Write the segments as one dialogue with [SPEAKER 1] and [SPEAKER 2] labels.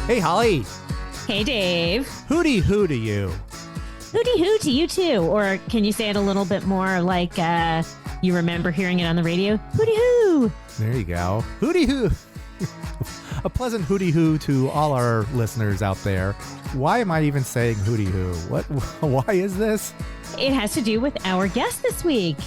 [SPEAKER 1] Hey, Holly.
[SPEAKER 2] Hey, Dave.
[SPEAKER 1] Hooty hoo to you.
[SPEAKER 2] Hooty hoo to you, too. Or can you say it a little bit more like you remember hearing it on the radio? Hooty hoo.
[SPEAKER 1] There you go. Hooty hoo. A pleasant hooty hoo to all our listeners out there. Why am I even saying hooty hoo? What? Why is this?
[SPEAKER 2] It has to do with our guest this week,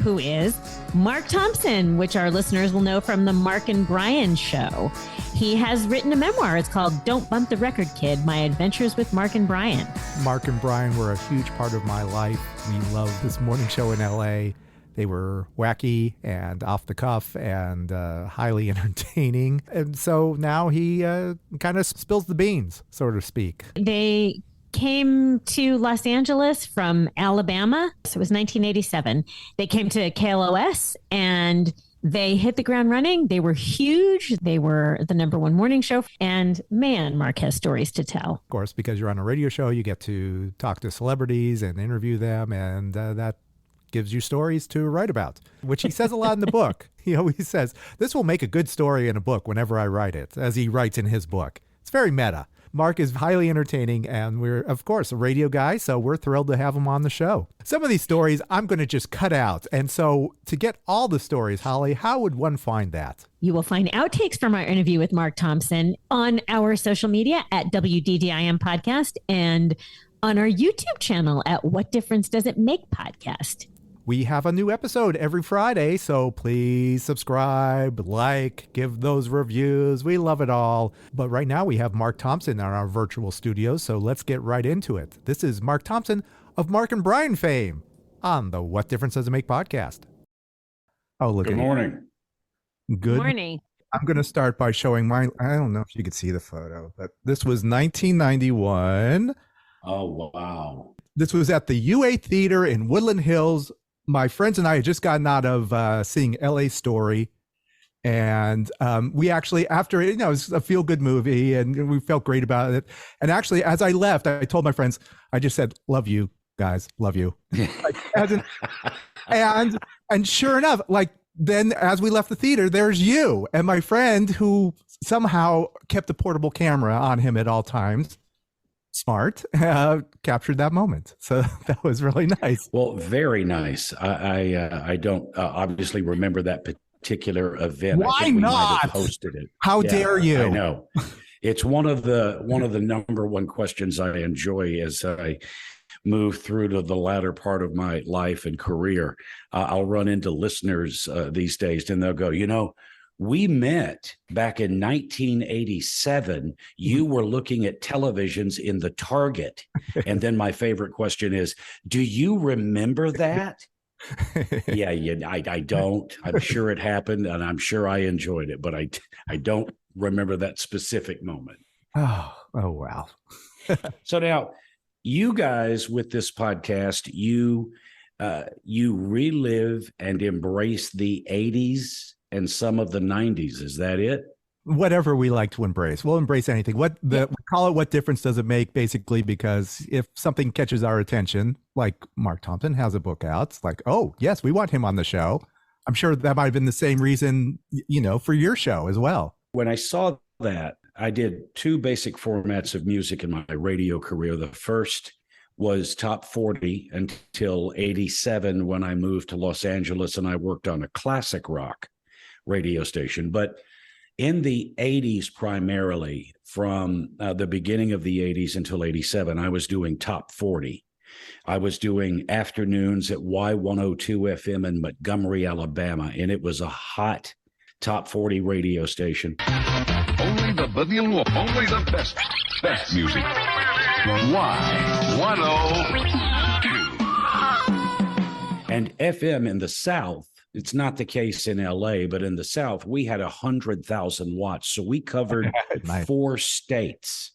[SPEAKER 2] who is Mark Thompson, which our listeners will know from the Mark and Brian show. He has written a memoir. It's called Don't Bump the Record, Kid, My Adventures with Mark and Brian.
[SPEAKER 1] Mark and Brian were a huge part of my life. We loved this morning show in LA. They were wacky and off the cuff and highly entertaining. And so now he kind of spills the beans, so to speak.
[SPEAKER 2] They came to Los Angeles from Alabama. So it was 1987. They came to KLOS and they hit the ground running. They were huge. They were the #1 morning show. And man, Mark has stories to tell.
[SPEAKER 1] Of course, because you're on a radio show, you get to talk to celebrities and interview them. And that gives you stories to write about, which he says a lot in the book. He always says, this will make a good story in a book whenever I write it, as he writes in his book. It's very meta. Mark is highly entertaining, and we're, of course, a radio guy, so we're thrilled to have him on the show. Some of these stories I'm going to just cut out. And so to get all the stories, Holly, how would one find that?
[SPEAKER 2] You will find outtakes from our interview with Mark Thompson on our social media at WDDIM Podcast and on our YouTube channel at What Difference Does It Make Podcast.
[SPEAKER 1] We have a new episode every Friday, so please subscribe, like, give those reviews. We love it all. But right now we have Mark Thompson in our virtual studio, so let's get right into it. This is Mark Thompson of Mark and Brian fame on the What Difference Does It Make podcast. Oh, look
[SPEAKER 3] Good
[SPEAKER 1] at
[SPEAKER 3] morning.
[SPEAKER 1] you. Good
[SPEAKER 2] morning.
[SPEAKER 1] I'm going to start by showing I don't know if you could see the photo, but this was 1991.
[SPEAKER 3] Oh, wow.
[SPEAKER 1] This was at the UA Theater in Woodland Hills. My friends and I had just gotten out of seeing LA Story. And we actually, after it, it was a feel-good movie and we felt great about it. And actually, as I left, I told my friends, I just said, love you guys, love you. and sure enough, then as we left the theater, there's you and my friend who somehow kept a portable camera on him at all times. Smart, captured that moment. So that was really nice.
[SPEAKER 3] Well, very nice. I don't obviously remember that particular event.
[SPEAKER 1] Why
[SPEAKER 3] I think we
[SPEAKER 1] not?
[SPEAKER 3] might have hosted it.
[SPEAKER 1] How dare you?
[SPEAKER 3] I know. It's one of the #1 questions I enjoy as I move through to the latter part of my life and career. I'll run into listeners these days and they'll go, we met back in 1987. You were looking at televisions in the Target. And then my favorite question is, do you remember that? Yeah, I don't. I'm sure it happened and I'm sure I enjoyed it, but I don't remember that specific moment.
[SPEAKER 1] Oh wow.
[SPEAKER 3] So now you guys with this podcast, you relive and embrace the 80s and some of the 90s. Is that it?
[SPEAKER 1] Whatever we like to embrace. We'll embrace anything. We call it What Difference Does It Make, basically, because if something catches our attention, like Mark Thompson has a book out, it's like, oh, yes, we want him on the show. I'm sure that might have been the same reason, for your show as well.
[SPEAKER 3] When I saw that, I did 2 basic formats of music in my radio career. The first was top 40 until 87 when I moved to Los Angeles and I worked on a classic rock radio station. But in the 80s, primarily from the beginning of the 80s until 87, I was doing top 40. I was doing afternoons at Y102 FM in Montgomery, Alabama, and it was a hot top 40 radio station.
[SPEAKER 4] Only the best music. Y102.
[SPEAKER 3] And FM in the South, it's not the case in LA, but in the South, we had 100,000 watts. So we covered
[SPEAKER 1] Nice.
[SPEAKER 3] 4 states.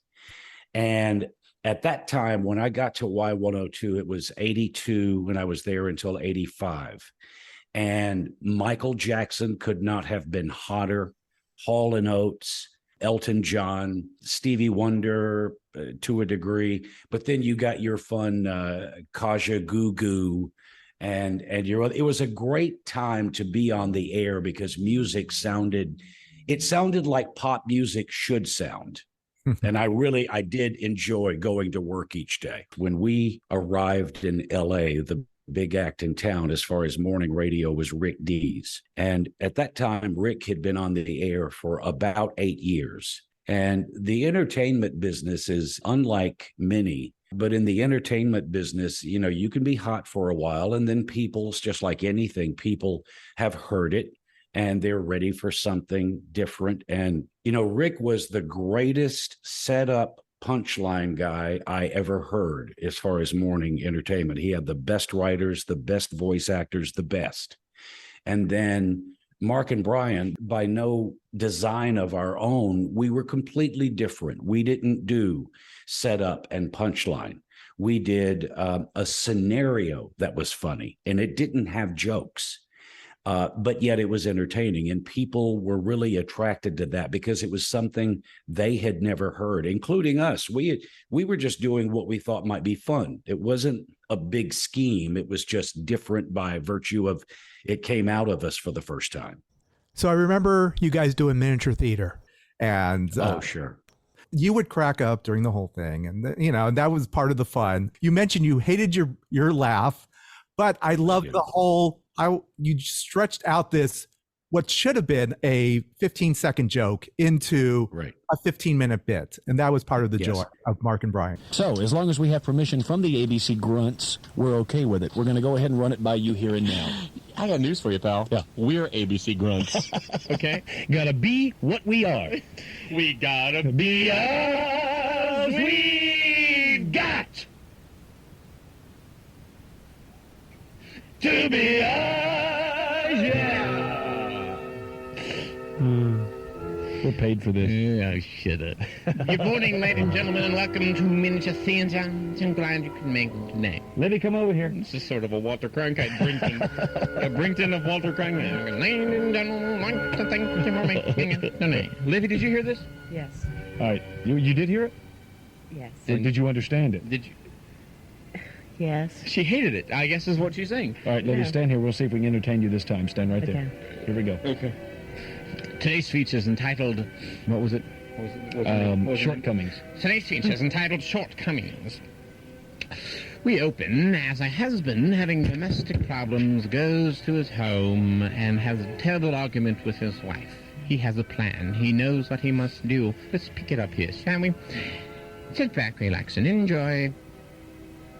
[SPEAKER 3] And at that time, when I got to Y102, it was 82 when I was there until 85. And Michael Jackson could not have been hotter. Hall & Oates, Elton John, Stevie Wonder to a degree. But then you got your fun Kaja Gugu. And it was a great time to be on the air because music sounded like pop music should sound. And I did enjoy going to work each day. When we arrived in LA, the big act in town as far as morning radio was Rick Dees. And at that time, Rick had been on the air for about 8 years. And the entertainment business is unlike many, but in the entertainment business, you know, you can be hot for a while, and then people's, just like anything, people have heard it and they're ready for something different. And, you know, Rick was the greatest setup punchline guy I ever heard as far as morning entertainment. He had the best writers, the best voice actors, the best. And then Mark and Brian, by no design of our own, we were completely different. We didn't do setup and punchline. We did a scenario that was funny, and it didn't have jokes. But yet it was entertaining, and people were really attracted to that because it was something they had never heard, including us. We were just doing what we thought might be fun. It wasn't a big scheme. It was just different by virtue of it came out of us for the first time.
[SPEAKER 1] So I remember you guys doing miniature theater, and
[SPEAKER 3] Oh, sure.
[SPEAKER 1] you would crack up during the whole thing, and you know that was part of the fun. You mentioned you hated your laugh, but I loved the whole. You stretched out this what should have been a 15-second joke into a 15-minute bit, and that was part of the joy of Mark and Brian.
[SPEAKER 5] So, as long as we have permission from the ABC grunts, we're okay with it. We're going to go ahead and run it by you here and now.
[SPEAKER 6] I got news for you, pal.
[SPEAKER 5] Yeah.
[SPEAKER 6] We're ABC grunts. Okay? Gotta be what we are. We gotta be us. We got to be us. Yeah.
[SPEAKER 5] We're paid for this.
[SPEAKER 6] Yeah, shut up. Good morning, ladies and gentlemen, and welcome to Miniature Theater. I'm glad you could make it today.
[SPEAKER 5] Libby, come over here.
[SPEAKER 6] This is sort of a Walter Cronkite Brington. A Brington of Walter Cronkite. Ladies and gentlemen, like to thank you for making it today. Livy, did you hear this?
[SPEAKER 7] Yes.
[SPEAKER 5] All right. You did hear it?
[SPEAKER 7] Yes.
[SPEAKER 5] Did you understand it?
[SPEAKER 6] Did you?
[SPEAKER 7] Yes.
[SPEAKER 6] She hated it, I guess is what she's saying.
[SPEAKER 5] All right, Libby,
[SPEAKER 7] Yeah.
[SPEAKER 5] stand here. We'll see if we can entertain you this time. Stand right there. Here we go.
[SPEAKER 6] Okay. Today's speech is entitled...
[SPEAKER 5] What was it? Shortcomings.
[SPEAKER 6] Today's speech is entitled Shortcomings. We open as a husband having domestic problems goes to his home and has a terrible argument with his wife. He has a plan. He knows what he must do. Let's pick it up here, shall we? Sit back, relax, and enjoy.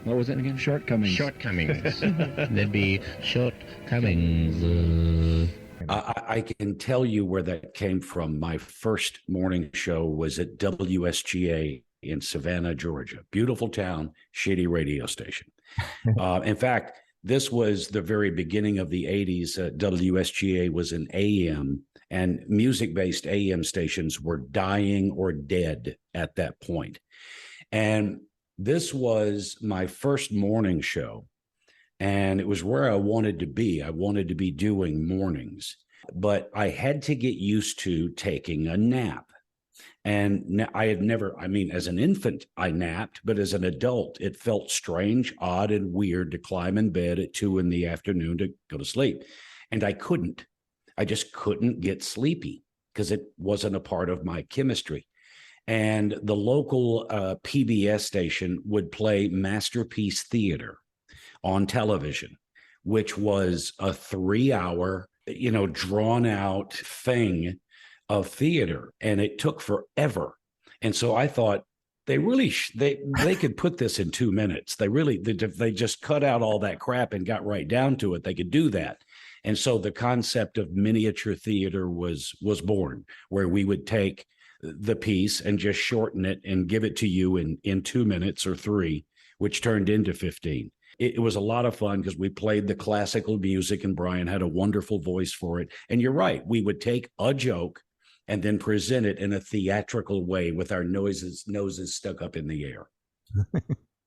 [SPEAKER 5] What was it again? Shortcomings.
[SPEAKER 6] Shortcomings. There'd be shortcomings.
[SPEAKER 3] I can tell you where that came from. My first morning show was at WSGA in Savannah, Georgia. Beautiful town, shitty radio station. In fact, this was the very beginning of the 80s. WSGA was an AM, and music-based AM stations were dying or dead at that point. And this was my first morning show, and it was where I wanted to be. I wanted to be doing mornings, but I had to get used to taking a nap. And I had never, I mean, as an infant, I napped, but as an adult, it felt strange, odd, and weird to climb in bed at 2 p.m. to go to sleep. And I just couldn't get sleepy because it wasn't a part of my chemistry. And the local PBS station would play Masterpiece Theater on television, which was a 3-hour, drawn out thing of theater, and it took forever. And so I thought they could put this in 2 minutes. They just cut out all that crap and got right down to it. They could do that. And so the concept of miniature theater was born, where we would take the piece and just shorten it and give it to you in 2 minutes or 3, which turned into 15. It was a lot of fun because we played the classical music, and Brian had a wonderful voice for it. And you're right, we would take a joke and then present it in a theatrical way with our noses stuck up in the air.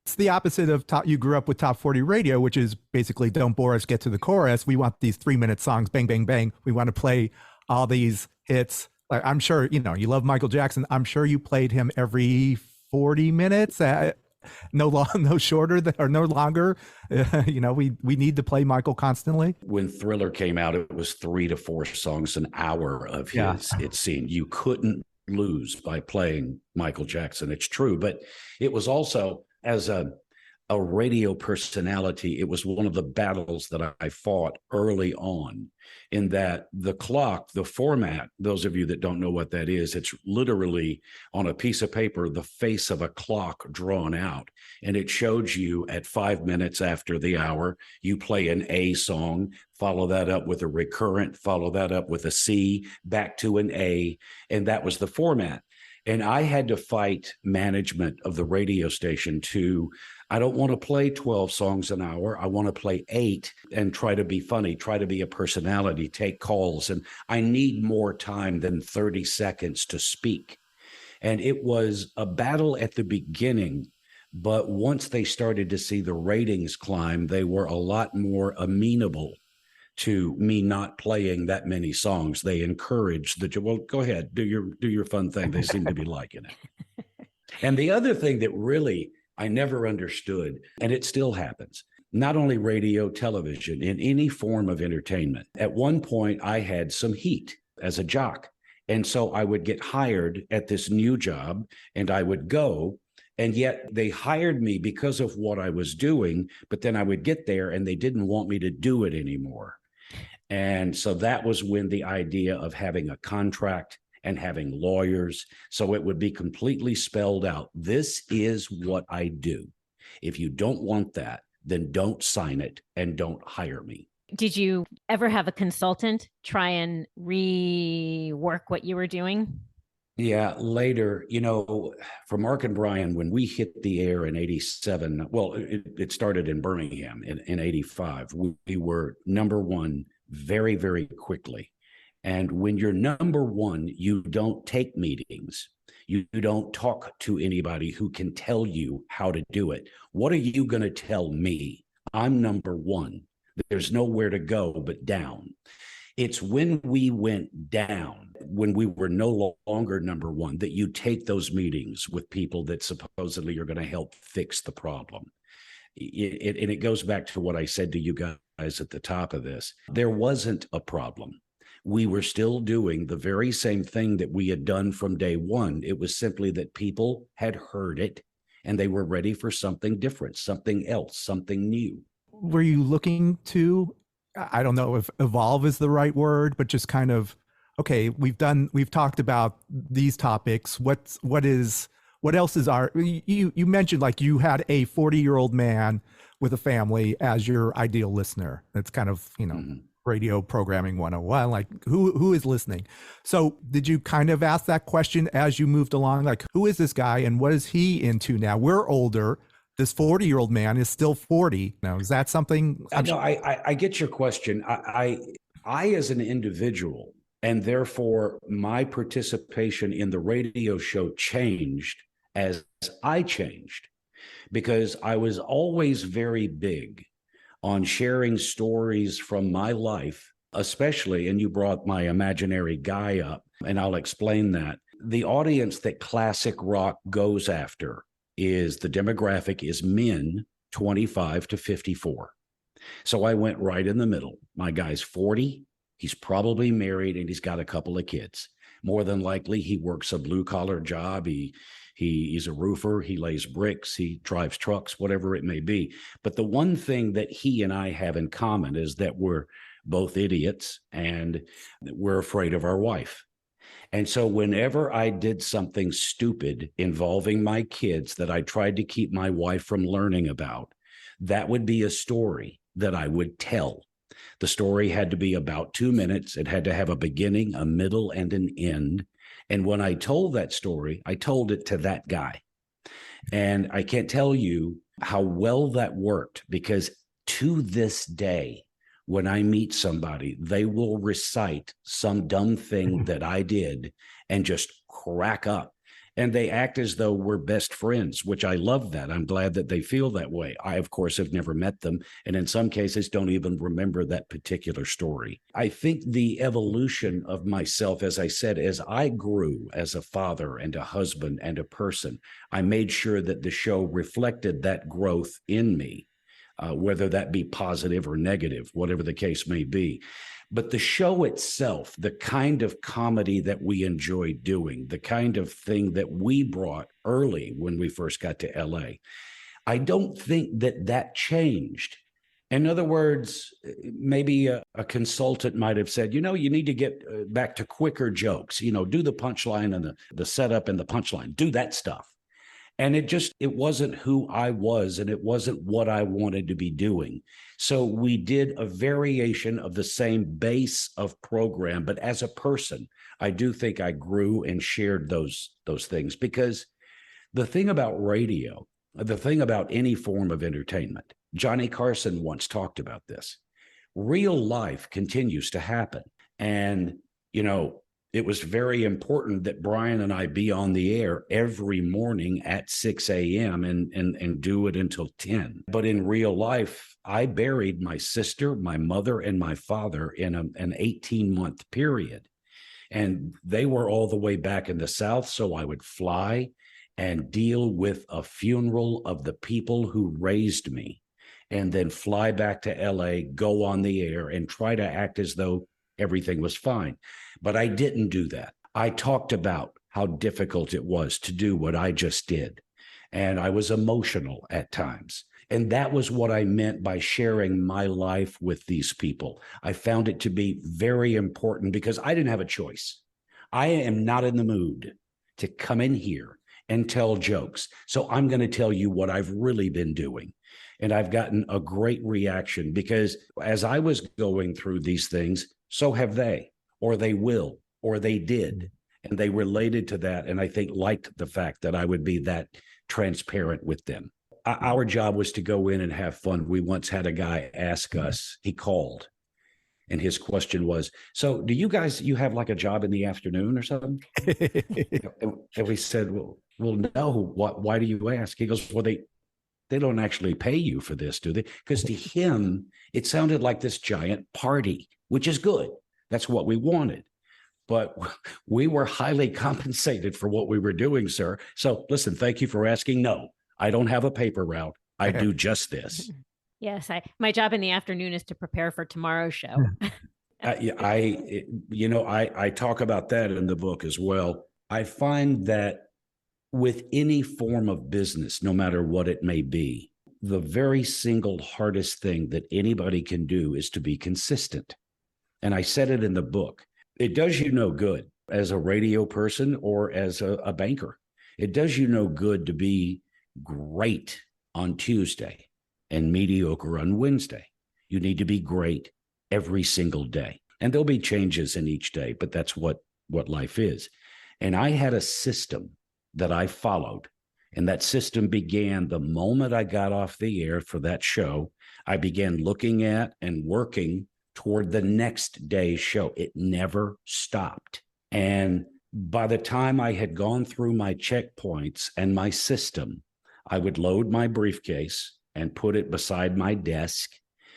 [SPEAKER 1] It's the opposite of you grew up with Top 40 radio, which is basically don't bore us, get to the chorus. We want these 3-minute songs, bang, bang, bang. We want to play all these hits. Like, I'm sure, you love Michael Jackson. I'm sure you played him every 40 minutes. No shorter or no longer. We need to play Michael constantly.
[SPEAKER 3] When Thriller came out, it was 3 to 4 songs an hour of his. It seemed you couldn't lose by playing Michael Jackson. It's true. But it was also, as a radio personality, it was one of the battles that I fought early on, in that the clock, the format, those of you that don't know what that is, it's literally on a piece of paper, the face of a clock drawn out. And it showed you at 5 minutes after the hour, you play an A song, follow that up with a recurrent, follow that up with a C, back to an A. And that was the format. And I had to fight management of the radio station to, I don't want to play 12 songs an hour. I want to play 8 and try to be funny, try to be a personality, take calls. And I need more time than 30 seconds to speak. And it was a battle at the beginning. But once they started to see the ratings climb, they were a lot more amenable to me not playing that many songs. They encouraged well, go ahead, do your fun thing. They seem to be liking it. And the other thing that really I never understood, and it still happens, not only radio, television, in any form of entertainment. At one point, I had some heat as a jock. And so I would get hired at this new job and I would go. And yet they hired me because of what I was doing. But then I would get there and they didn't want me to do it anymore. And so that was when the idea of having a contract and having lawyers, so it would be completely spelled out. This is what I do. If you don't want that, then don't sign it and don't hire me.
[SPEAKER 2] Did you ever have a consultant try and rework what you were doing?
[SPEAKER 3] Yeah, later, for Mark and Brian, when we hit the air in 87, well, it started in Birmingham in 85. We were number one very, very quickly. And when you're number one, you don't take meetings. You don't talk to anybody who can tell you how to do it. What are you going to tell me? I'm number one. There's nowhere to go but down. It's when we went down, when we were no longer number one, that you take those meetings with people that supposedly are going to help fix the problem. And it goes back to what I said to you guys at the top of this. There wasn't a problem. We were still doing the very same thing that we had done from day one. It was simply that people had heard it and they were ready for something different, something else, something new.
[SPEAKER 1] Were you looking to, I don't know if evolve is the right word, but just kind of, okay, we've talked about these topics. What else is you mentioned like you had a 40-year-old man with a family as your ideal listener. That's kind of, radio programming 101, like who is listening? So did you kind of ask that question as you moved along? Like, who is this guy and what is he into now? We're older. This 40-year-old man is still 40. Now, is that something?
[SPEAKER 3] I get your question. I as an individual, and therefore my participation in the radio show changed as I changed, because I was always very big on sharing stories from my life, especially, and you brought my imaginary guy up, and I'll explain that. The audience that classic rock goes after is the demographic is men 25 to 54. So I went right in the middle. My guy's 40. He's probably married and he's got a couple of kids. More than likely, he works a blue collar job. He's a roofer. He lays bricks. He drives trucks, whatever it may be. But the one thing that he and I have in common is that we're both idiots and we're afraid of our wife. And so whenever I did something stupid involving my kids that I tried to keep my wife from learning about, that would be a story that I would tell. The story had to be about 2 minutes. It had to have a beginning, a middle, and an end. And when I told that story, I told it to that guy. And I can't tell you how well that worked, because to this day, when I meet somebody, they will recite some dumb thing that I did and just crack up. And they act as though we're best friends, which I love that. I'm glad that they feel that way. I, of course, have never met them. And in some cases, don't even remember that particular story. I think the evolution of myself, as I said, as I grew as a father and a husband and a person, I made sure that the show reflected that growth in me. whether that be positive or negative, whatever the case may be. But the show itself, the kind of comedy that we enjoyed doing, the kind of thing that we brought early when we first got to LA, I don't think that changed. In other words, maybe a consultant might have said, you need to get back to quicker jokes, do the punchline and the setup and the punchline, do that stuff. And it wasn't who I was, and it wasn't what I wanted to be doing. So we did a variation of the same base of program, but as a person, I do think I grew and shared those things, because the thing about radio, the thing about any form of entertainment, Johnny Carson once talked about this. Real life continues to happen. And, it was very important that Brian and I be on the air every morning at 6 a.m. and do it until 10. But in real life, I buried my sister, my mother, and my father in an 18-month period. And they were all the way back in the South, so I would fly and deal with a funeral of the people who raised me, and then fly back to LA, go on the air, and try to act as though everything was fine. But I didn't do that. I talked about how difficult it was to do what I just did. And I was emotional at times. And that was what I meant by sharing my life with these people. I found it to be very important because I didn't have a choice. I am not in the mood to come in here and tell jokes. So I'm going to tell you what I've really been doing. And I've gotten a great reaction because as I was going through these things, so have they, or they will, or they did. And they related to that. And I think liked the fact that I would be that transparent with them. Our job was to go in and have fun. We once had a guy ask us, he called, and his question was, so do you have like a job in the afternoon or something? And we said, well, no, why do you ask? He goes, well, they don't actually pay you for this, do they? Because to him, it sounded like this giant party, which is good. That's what we wanted. But we were highly compensated for what we were doing, sir. So listen, thank you for asking. No, I don't have a paper route. I do just this.
[SPEAKER 2] Yes, my job in the afternoon is to prepare for tomorrow's show.
[SPEAKER 3] I talk about that in the book as well. I find that with any form of business, no matter what it may be, the very single hardest thing that anybody can do is to be consistent. And I said it in the book. It does you no good as a radio person or as a banker. It does you no good to be great on Tuesday and mediocre on Wednesday. You need to be great every single day. And there'll be changes in each day, but that's what life is. And I had a system that I followed. And that system began the moment I got off the air for that show. I began looking at and working toward the next day's show. It never stopped. And by the time I had gone through my checkpoints and my system, I would load my briefcase and put it beside my desk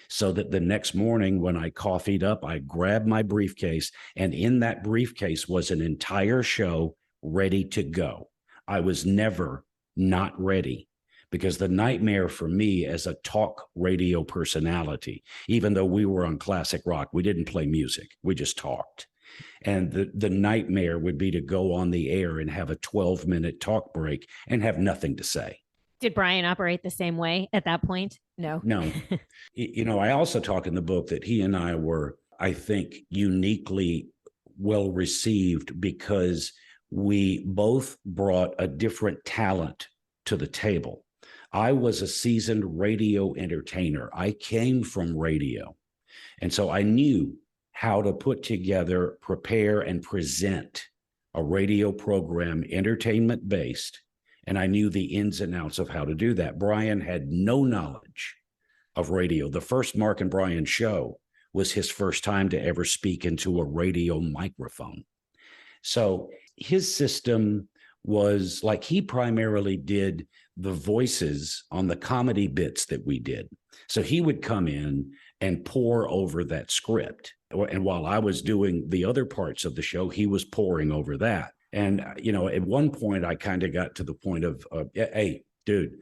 [SPEAKER 3] so that the next morning when I coffeed up, I grabbed my briefcase, and in that briefcase was an entire show ready to go. I was never not ready, because the nightmare for me as a talk radio personality, even though we were on classic rock, we didn't play music, we just talked. And the nightmare would be to go on the air and have a 12-minute talk break and have nothing to say.
[SPEAKER 2] Did Brian operate the same way at that point? No.
[SPEAKER 3] I also talk in the book that he and I were, I think, uniquely well received because we both brought a different talent to the table. I was a seasoned radio entertainer. I came from radio. And so I knew how to put together, prepare, and present a radio program, entertainment-based, and I knew the ins and outs of how to do that. Brian had no knowledge of radio. The first Mark and Brian show was his first time to ever speak into a radio microphone. So his system was like, he primarily did the voices on the comedy bits that we did. So he would come in and pour over that script. And while I was doing the other parts of the show, he was pouring over that. And, at one point I kind of got to the point of, hey, dude,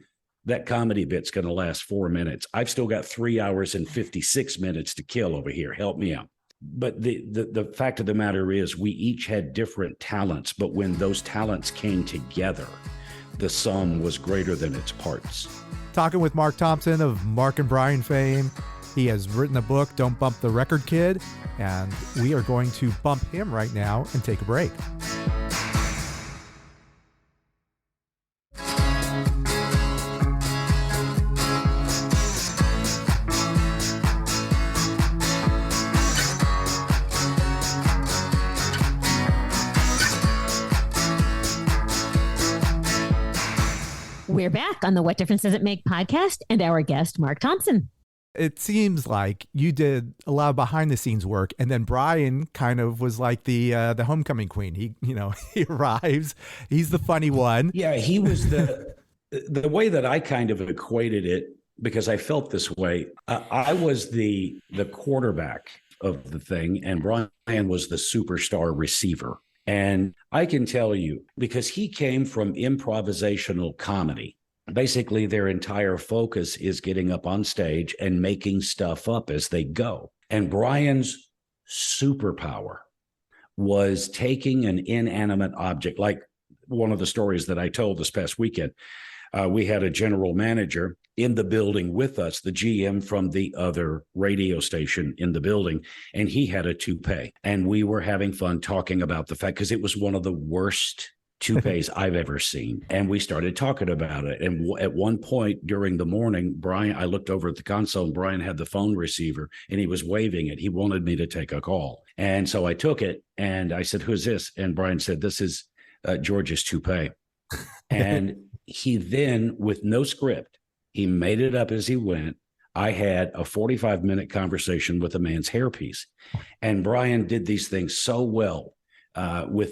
[SPEAKER 3] that comedy bit's going to last 4 minutes. I've still got 3 hours and 56 minutes to kill over here. Help me out. But the fact of the matter is we each had different talents, but when those talents came together, the sum was greater than its parts.
[SPEAKER 1] Talking with Mark Thompson of Mark and Brian fame. He has written a book, Don't Bump the Record Kid, and we are going to bump him right now and take a break.
[SPEAKER 2] We're back on the What Difference Does It Make podcast and our guest, Mark Thompson.
[SPEAKER 1] It seems like you did a lot of behind the scenes work, and then Brian kind of was like the homecoming queen. He he arrives, he's the funny one.
[SPEAKER 3] Yeah, he was the way that I kind of equated it, because I felt this way. I was the quarterback of the thing, and Brian was the superstar receiver. And I can tell you, because he came from improvisational comedy, basically their entire focus is getting up on stage and making stuff up as they go. And Brian's superpower was taking an inanimate object, like one of the stories that I told this past weekend. We had a general manager in the building with us, the GM from the other radio station in the building, and he had a toupee. And we were having fun talking about the fact, because it was one of the worst toupees I've ever seen. And we started talking about it. And at one point during the morning, I looked over at the console, and Brian had the phone receiver and he was waving it. He wanted me to take a call. And so I took it and I said, "Who's this?" And Brian said, "This is George's toupee." And he then, with no script, he made it up as he went. I had a 45-minute conversation with a man's hairpiece. And Brian did these things so well.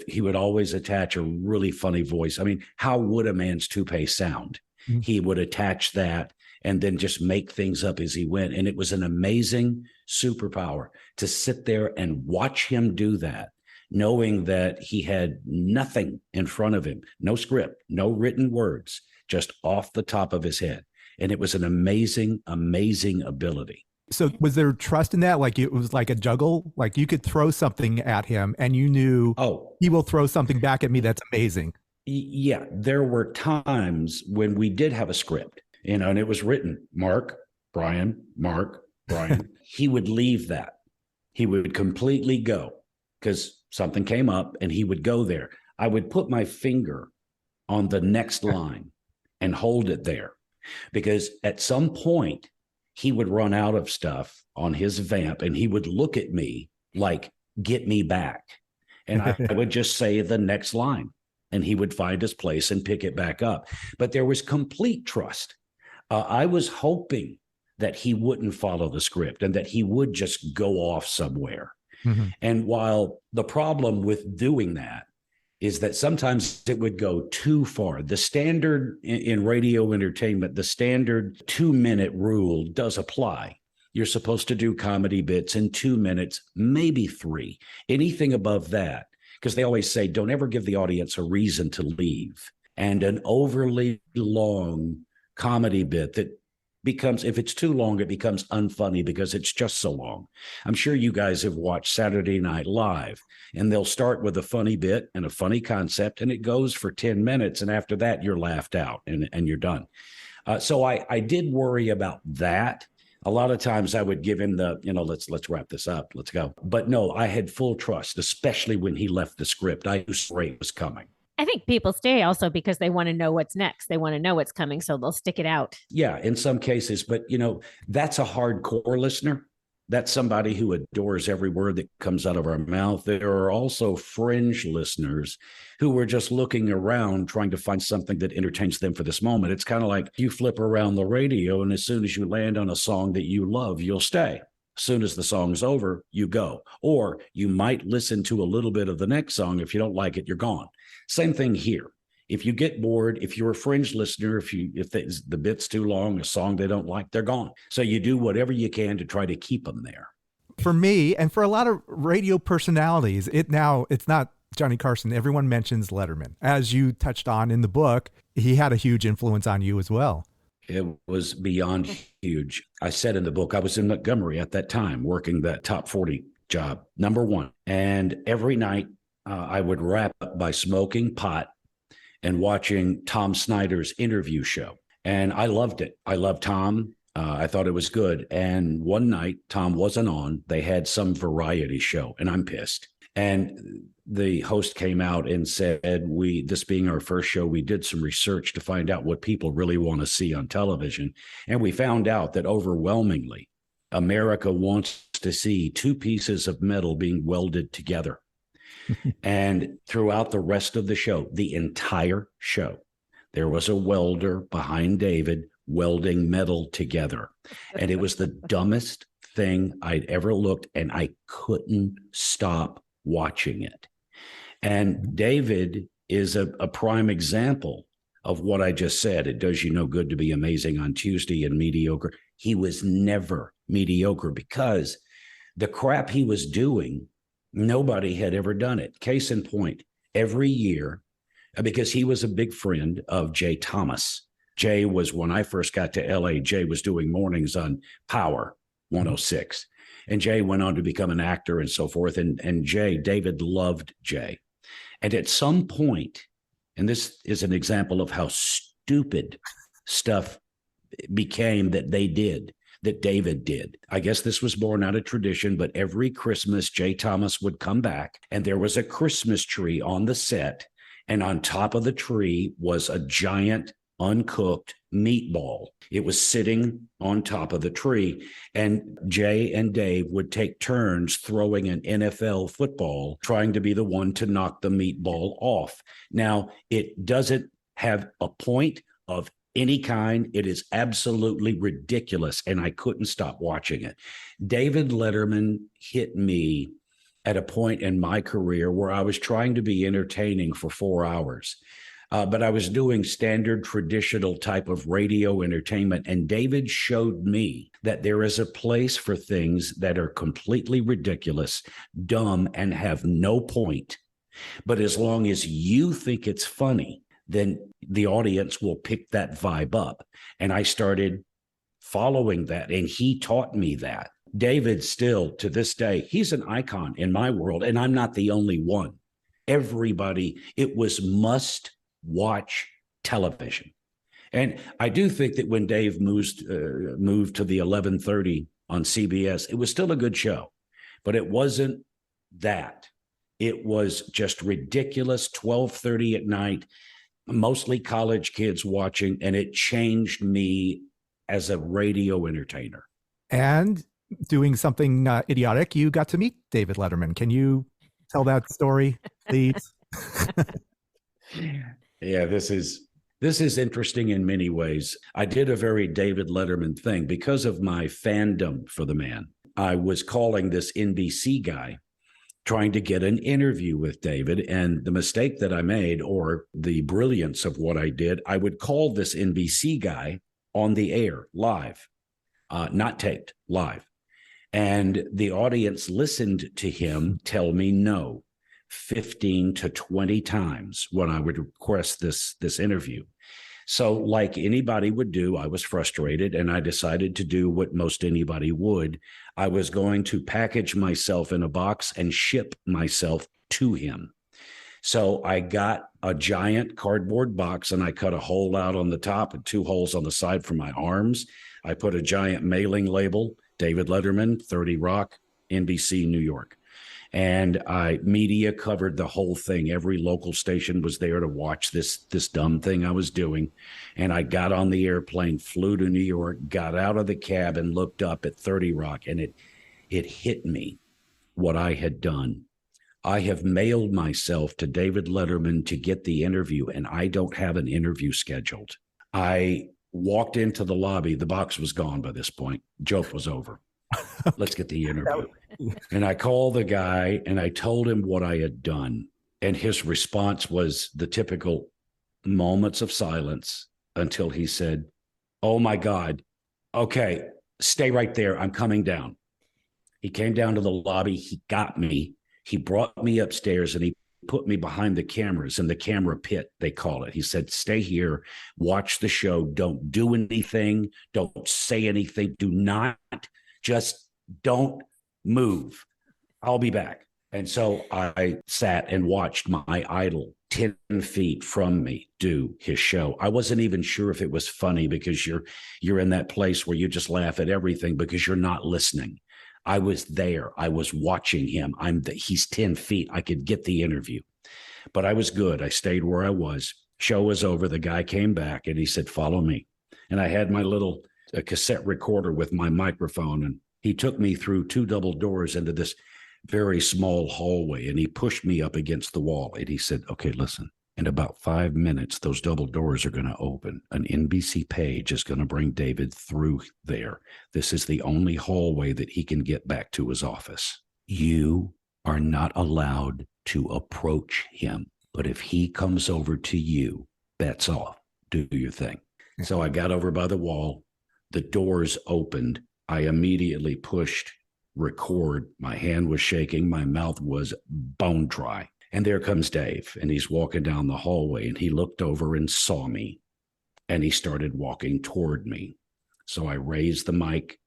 [SPEAKER 3] He would always attach a really funny voice. I mean, how would a man's toupee sound? Mm-hmm. He would attach that and then just make things up as he went. And it was an amazing superpower to sit there and watch him do that, knowing that he had nothing in front of him, no script, no written words, just off the top of his head. And it was an amazing, amazing ability.
[SPEAKER 1] So was there trust in that? Like it was like a juggle? Like you could throw something at him and you knew, he will throw something back at me that's amazing.
[SPEAKER 3] Yeah, there were times when we did have a script, and it was written, Mark, Brian. He would leave that. He would completely go because something came up and he would go there. I would put my finger on the next line and hold it there, because at some point he would run out of stuff on his vamp and he would look at me like, "Get me back." And I would just say the next line and he would find his place and pick it back up. But there was complete trust. I was hoping that he wouldn't follow the script and that he would just go off somewhere. Mm-hmm. And while the problem with doing that is that sometimes it would go too far. The standard in radio entertainment, the standard 2-minute rule does apply. You're supposed to do comedy bits in 2 minutes, maybe 3. Anything above that, because they always say, don't ever give the audience a reason to leave. And an overly long comedy bit that becomes, if it's too long, it becomes unfunny because it's just so long. I'm sure you guys have watched Saturday Night Live, and they'll start with a funny bit and a funny concept, and it goes for 10 minutes. And after that, you're laughed out and you're done. So I did worry about that. A lot of times I would give him the, let's wrap this up. Let's go. But no, I had full trust, especially when he left the script. I knew straight was coming.
[SPEAKER 2] I think people stay also because they want to know what's next. They want to know what's coming, so they'll stick it out.
[SPEAKER 3] Yeah, in some cases. But, that's a hardcore listener. That's somebody who adores every word that comes out of our mouth. There are also fringe listeners who were just looking around, trying to find something that entertains them for this moment. It's kind of like you flip around the radio, and as soon as you land on a song that you love, you'll stay. As soon as the song's over, you go. Or you might listen to a little bit of the next song. If you don't like it, you're gone. Same thing here. If you get bored, if you're a fringe listener, if the bit's too long, a song they don't like, they're gone. So you do whatever you can to try to keep them there.
[SPEAKER 1] For me, and for a lot of radio personalities, it's not Johnny Carson. Everyone mentions Letterman. As you touched on in the book, he had a huge influence on you as well.
[SPEAKER 3] It was beyond huge. I said in the book, I was in Montgomery at that time working that top 40 job, number one. And every night I would wrap up by smoking pot and watching Tom Snyder's interview show. And I loved it. I loved Tom. I thought it was good. And one night, Tom wasn't on. They had some variety show, and I'm pissed. And the host came out and said, this being our first show, we did some research to find out what people really want to see on television. And we found out that overwhelmingly, America wants to see two pieces of metal being welded together. And throughout the rest of the show, the entire show, there was a welder behind David welding metal together. And it was the dumbest thing I'd ever looked, and I couldn't stop watching it. And David is a prime example of what I just said. It does you no good to be amazing on Tuesday and mediocre. He was never mediocre because the crap he was doing, nobody had ever done it. Case in point, every year, because he was a big friend of Jay Thomas. Jay was, when I first got to LA, Jay was doing mornings on Power 106. And Jay went on to become an actor and so forth. And David loved Jay. And at some point, and this is an example of how stupid stuff became that David did. I guess this was born out of tradition, but every Christmas, Jay Thomas would come back and there was a Christmas tree on the set. And on top of the tree was a giant uncooked meatball. It was sitting on top of the tree. And Jay and Dave would take turns throwing an NFL football, trying to be the one to knock the meatball off. Now, it doesn't have a point of any kind. It is absolutely ridiculous. And I couldn't stop watching it. David Letterman hit me at a point in my career where I was trying to be entertaining for 4 hours. But I was doing standard traditional type of radio entertainment. And David showed me that there is a place for things that are completely ridiculous, dumb, and have no point. But as long as you think it's funny, then the audience will pick that vibe up. And I started following that. And he taught me that. David still, to this day, he's an icon in my world. And I'm not the only one. Everybody, it was must watch television. And I do think that when Dave moved to the 11:30 on CBS, it was still a good show, but it wasn't that. It was just ridiculous, 12:30 at night, mostly college kids watching, and it changed me as a radio entertainer.
[SPEAKER 1] And doing something idiotic, you got to meet David Letterman. Can you tell that story, please?
[SPEAKER 3] Yeah, this is interesting in many ways. I did a very David Letterman thing because of my fandom for the man. I was calling this NBC guy, trying to get an interview with David. And the mistake that I made, or the brilliance of what I did, I would call this NBC guy on the air, live, not taped, live. And the audience listened to him tell me no 15 to 20 times when I would request this interview. So like anybody would do, I was frustrated and I decided to do what most anybody would. I was going to package myself in a box and ship myself to him. So I got a giant cardboard box and I cut a hole out on the top and 2 holes on the side for my arms. I put a giant mailing label, David Letterman, 30 Rock, NBC, New York. And media covered the whole thing. Every local station was there to watch this dumb thing I was doing. And I got on the airplane, flew to New York, got out of the cab and looked up at 30 Rock. And it hit me what I had done. I have mailed myself to David Letterman to get the interview, and I don't have an interview scheduled. I walked into the lobby. The box was gone by this point. Joke was over. Let's get the interview. And I called the guy and I told him what I had done. And his response was the typical moments of silence until he said, "Oh my God. Okay, stay right there. I'm coming down." He came down to the lobby. He got me. He brought me upstairs and he put me behind the cameras in the camera pit, they call it. He said, stay here, watch the show. Don't do anything. Don't say anything. Just don't move. I'll be back. And so I sat and watched my idol 10 feet from me do his show. I wasn't even sure if it was funny, because you're in that place where you just laugh at everything because you're not listening. I was there. I was watching him. He's 10 feet. I could get the interview, but I was good. I stayed where I was. Show was over. The guy came back and he said, follow me. And I had my little cassette recorder with my microphone, and he took me through 2 double doors into this very small hallway, and he pushed me up against the wall, and he said, okay, listen, in about 5 minutes, those double doors are going to open. An NBC page is going to bring David through there. This is the only hallway that he can get back to his office. You are not allowed to approach him, but if he comes over to you, bets off, do your thing. So I got over by the wall, the doors opened. I immediately pushed record. My hand was shaking. My mouth was bone dry. And there comes Dave, and he's walking down the hallway, and he looked over and saw me, and he started walking toward me. So I raised the mic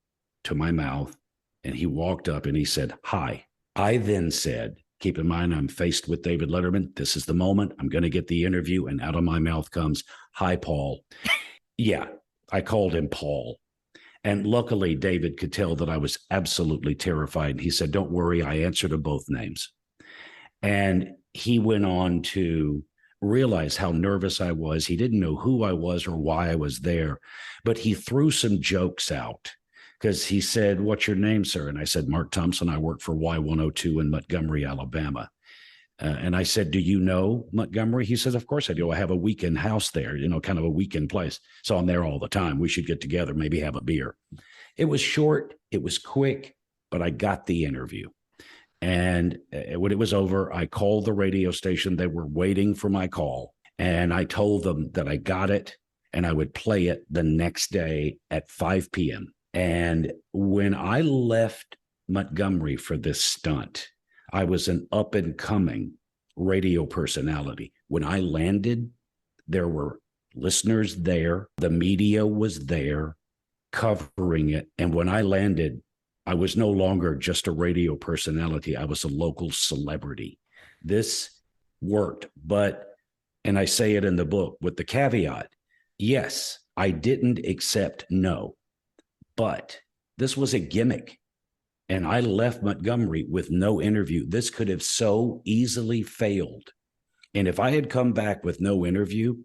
[SPEAKER 3] to my mouth, and he walked up and he said, hi. I then said, keep in mind, I'm faced with David Letterman. This is the moment. I'm going to get the interview. And out of my mouth comes, hi, Paul. Yeah, I called him Paul. And luckily, David could tell that I was absolutely terrified. He said, don't worry, I answer to both names. And he went on to realize how nervous I was. He didn't know who I was or why I was there, but he threw some jokes out, because he said, what's your name, sir? And I said, Mark Thompson. I work for Y102 in Montgomery, Alabama. And I said, do you know Montgomery? He says, of course I do. I have a weekend house there, kind of a weekend place. So I'm there all the time. We should get together, maybe have a beer. It was short. It was quick, but I got the interview. And when it was over, I called the radio station. They were waiting for my call. And I told them that I got it and I would play it the next day at 5 p.m. And when I left Montgomery for this stunt, I was an up and coming radio personality. When I landed, there were listeners there. The media was there covering it. And when I landed, I was no longer just a radio personality. I was a local celebrity. This worked, and I say it in the book with the caveat, yes, I didn't accept no, but this was a gimmick. And I left Montgomery with no interview. This could have so easily failed. And if I had come back with no interview,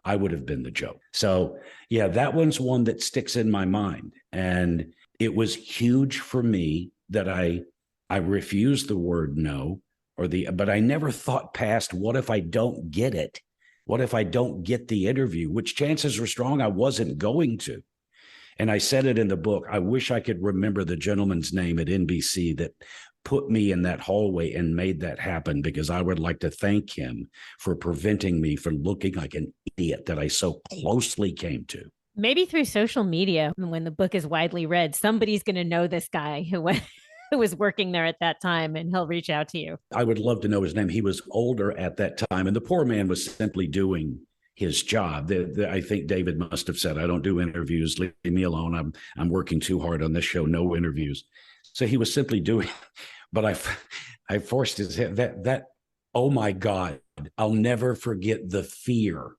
[SPEAKER 3] I would have been the joke. So yeah, that one's one that sticks in my mind. And it was huge for me that I refused the word no, but I never thought past, what if I don't get it? What if I don't get the interview? Which chances were strong I wasn't going to. And I said it in the book. I wish I could remember the gentleman's name at NBC that put me in that hallway and made that happen, because I would like to thank him for preventing me from looking like an idiot that I so closely came to.
[SPEAKER 2] Maybe through social media, when the book is widely read, somebody's going to know this guy who was working there at that time, and he'll reach out to you.
[SPEAKER 3] I would love to know his name. He was older at that time, and the poor man was simply doing his job. I think David must have said, I don't do interviews. Leave me alone. I'm working too hard on this show. No interviews. So he was simply doing, but I forced his head that, oh my God, I'll never forget the fear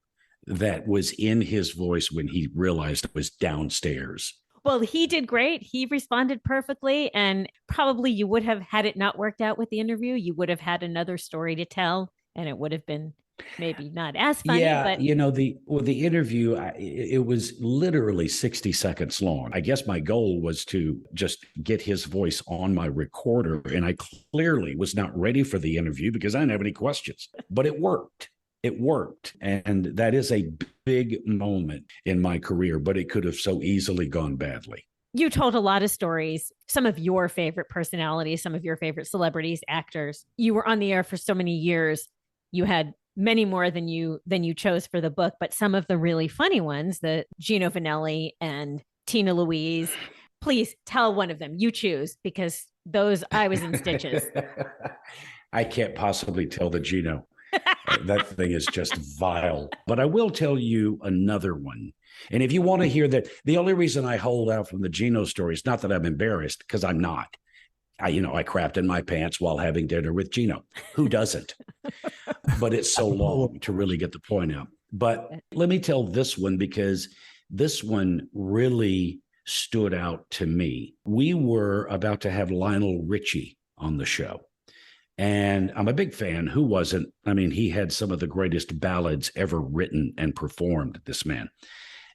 [SPEAKER 3] that was in his voice when he realized it was downstairs.
[SPEAKER 2] Well, he did great. He responded perfectly. And probably you would have, had it not worked out with the interview, you would have had another story to tell, and it would have been maybe not as funny.
[SPEAKER 3] Yeah,
[SPEAKER 2] but
[SPEAKER 3] the interview, it was literally 60 seconds long. I guess my goal was to just get his voice on my recorder, and I clearly was not ready for the interview because I didn't have any questions, but it worked. It worked. And that is a big moment in my career, but it could have so easily gone badly.
[SPEAKER 2] You told a lot of stories, some of your favorite personalities, some of your favorite celebrities, actors. You were on the air for so many years. You had many more than you chose for the book, but some of the really funny ones, the Gino Vanelli and Tina Louise. Please tell one of them. You choose, because those, I was in stitches.
[SPEAKER 3] I can't possibly tell the Gino. That thing is just vile. But I will tell you another one. And if you want to hear that, the only reason I hold out from the Gino story is not that I'm embarrassed, because I'm not. I crapped in my pants while having dinner with Gino. Who doesn't? But it's so long to really get the point out. But let me tell this one, because this one really stood out to me. We were about to have Lionel Richie on the show. And I'm a big fan. Who wasn't? I mean, he had some of the greatest ballads ever written and performed, this man.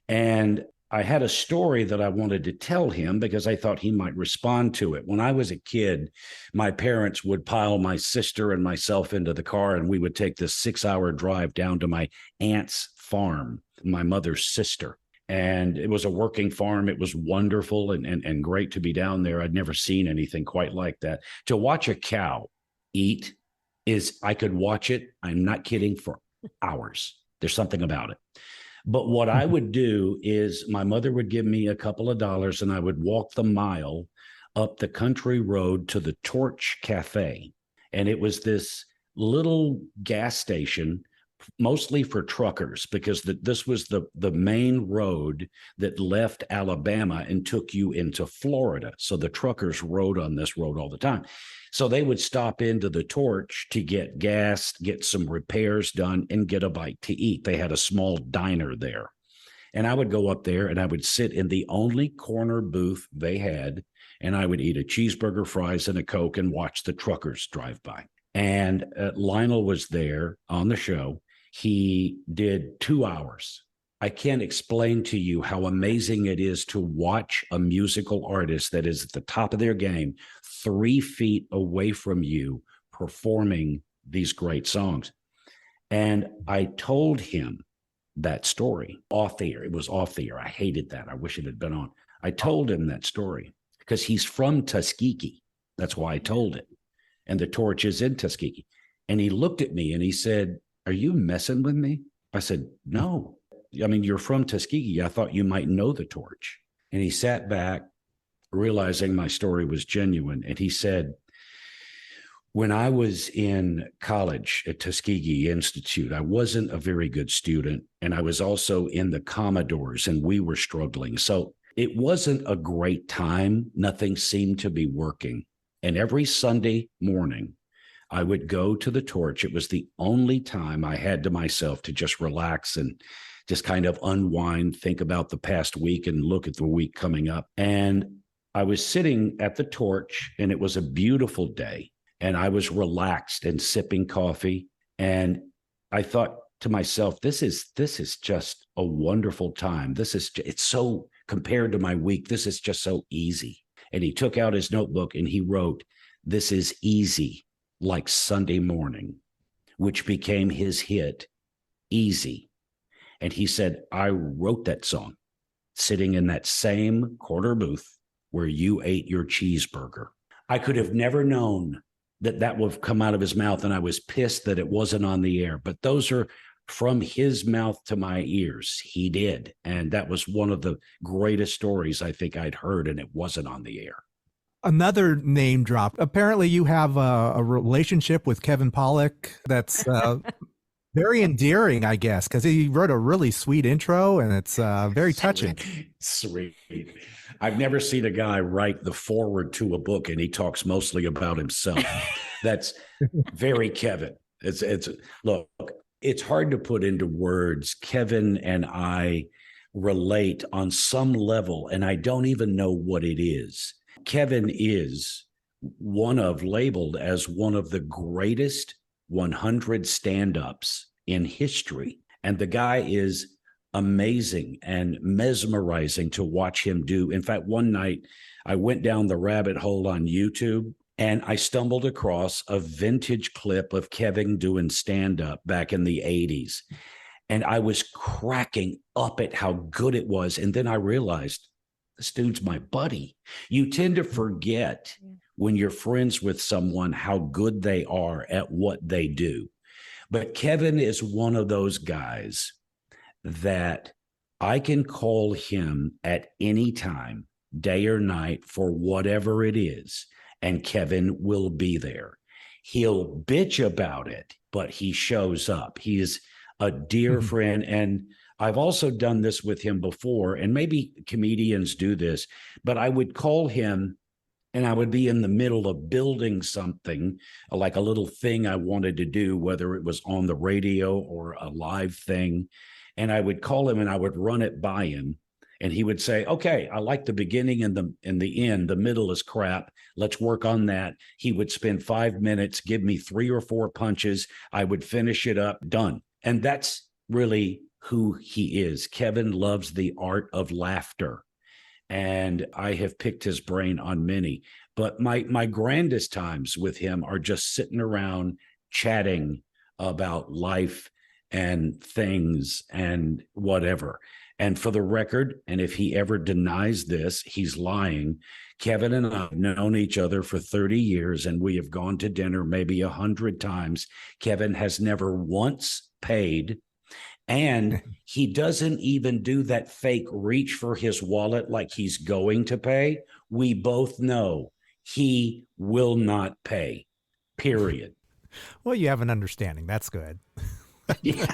[SPEAKER 3] And I had a story that I wanted to tell him because I thought he might respond to it. When I was a kid, my parents would pile my sister and myself into the car, and we would take this 6-hour drive down to my aunt's farm, my mother's sister. And it was a working farm. It was wonderful and great to be down there. I'd never seen anything quite like that. To watch a cow eat I could watch it, I'm not kidding, for hours. There's something about it. But what I would do is my mother would give me a couple of dollars and I would walk the mile up the country road to the Torch Cafe. And it was this little gas station, mostly for truckers, because this was the main road that left Alabama and took you into Florida. So the truckers rode on this road all the time. So they would stop into the Torch to get gas, get some repairs done, and get a bite to eat. They had a small diner there. And I would go up there and I would sit in the only corner booth they had, and I would eat a cheeseburger, fries, and a Coke and watch the truckers drive by. And Lionel was there on the show. He did 2 hours. I can't explain to you how amazing it is to watch a musical artist that is at the top of their game 3 feet away from you performing these great songs. And I told him that story off the air. It was off the air. I hated that. I wish it had been on. I told him that story because he's from Tuskegee. That's why I told it. And the Torch is in Tuskegee. And he looked at me and he said, "Are you messing with me?" I said, "No. I mean, you're from Tuskegee. I thought you might know the Torch." And he sat back, realizing my story was genuine. And he said, "When I was in college at Tuskegee Institute, I wasn't a very good student. And I was also in the Commodores, and we were struggling. So it wasn't a great time. Nothing seemed to be working. And every Sunday morning, I would go to the Torch. It was the only time I had to myself to just relax and just kind of unwind, think about the past week and look at the week coming up. And I was sitting at the Torch, and it was a beautiful day, and I was relaxed and sipping coffee. And I thought to myself, this is just a wonderful time. It's so, compared to my week, this is just so easy." And he took out his notebook and he wrote, "This is easy, like Sunday morning," which became his hit, Easy. And he said, "I wrote that song sitting in that same corner booth where you ate your cheeseburger." I could have never known that would have come out of his mouth, and I was pissed that it wasn't on the air. But those are from his mouth to my ears. He did. And that was one of the greatest stories I think I'd heard, and it wasn't on the air.
[SPEAKER 1] Another name drop. Apparently you have a relationship with Kevin Pollak that's very endearing, I guess, because he wrote a really sweet intro, and it's very touching.
[SPEAKER 3] Sweet. I've never seen a guy write the foreword to a book and he talks mostly about himself. That's very Kevin. Look, it's hard to put into words. Kevin and I relate on some level, and I don't even know what it is. Kevin is labeled as one of the greatest 100 stand-ups in history. And the guy is amazing and mesmerizing to watch him do. In fact, one night I went down the rabbit hole on YouTube and I stumbled across a vintage clip of Kevin doing stand-up back in the 80s. And I was cracking up at how good it was. And then I realized, this dude's my buddy. You tend to forget when you're friends with someone how good they are at what they do. But Kevin is one of those guys that I can call him at any time, day or night, for whatever it is, and Kevin will be there. He'll bitch about it, but he shows up. He's a dear friend. And I've also done this with him before, and maybe comedians do this, but I would call him and I would be in the middle of building something, like a little thing I wanted to do, whether it was on the radio or a live thing. And I would call him and I would run it by him. And he would say, okay, I like the beginning and the end. The middle is crap. Let's work on that. He would spend 5 minutes, give me 3 or 4 punches. I would finish it up, done. And that's really who he is. Kevin loves the art of laughter. And I have picked his brain on many. But my grandest times with him are just sitting around chatting about life and things and whatever. And for the record, and if he ever denies this, he's lying. Kevin and I have known each other for 30 years, and we have gone to dinner maybe 100 times. Kevin has never once paid, and he doesn't even do that fake reach for his wallet like he's going to pay. We both know he will not pay, period.
[SPEAKER 1] Well, you have an understanding. That's good.
[SPEAKER 3] Yeah.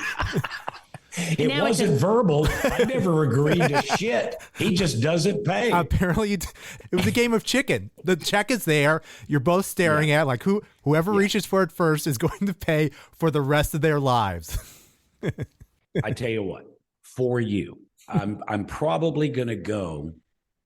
[SPEAKER 3] It wasn't verbal. I never agreed to shit. He just doesn't pay.
[SPEAKER 1] Apparently, it was a game of chicken. The check is there. You're both staring at like whoever reaches for it first is going to pay for the rest of their lives.
[SPEAKER 3] I tell you what, for you, I'm probably going to go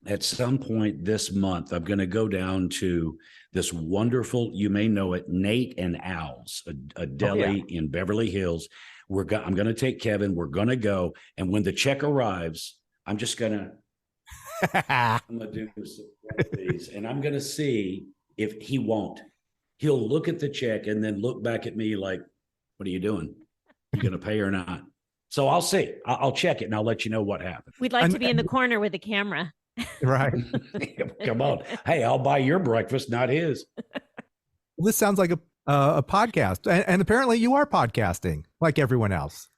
[SPEAKER 3] at some point this month. I'm going to go down to this wonderful, you may know it, Nate and Al's, a deli in Beverly Hills. I'm going to take Kevin. We're going to go. And when the check arrives, I'm just going to do some of these. And I'm going to see if he won't. He'll look at the check and then look back at me like, what are you doing? You going to pay or not? So I'll see. I'll check it and I'll let you know what happens.
[SPEAKER 2] We'd like to be in the corner with the camera.
[SPEAKER 1] Right.
[SPEAKER 3] Come on. Hey, I'll buy your breakfast, not his.
[SPEAKER 1] Well, this sounds like a podcast. And apparently you are podcasting like everyone else.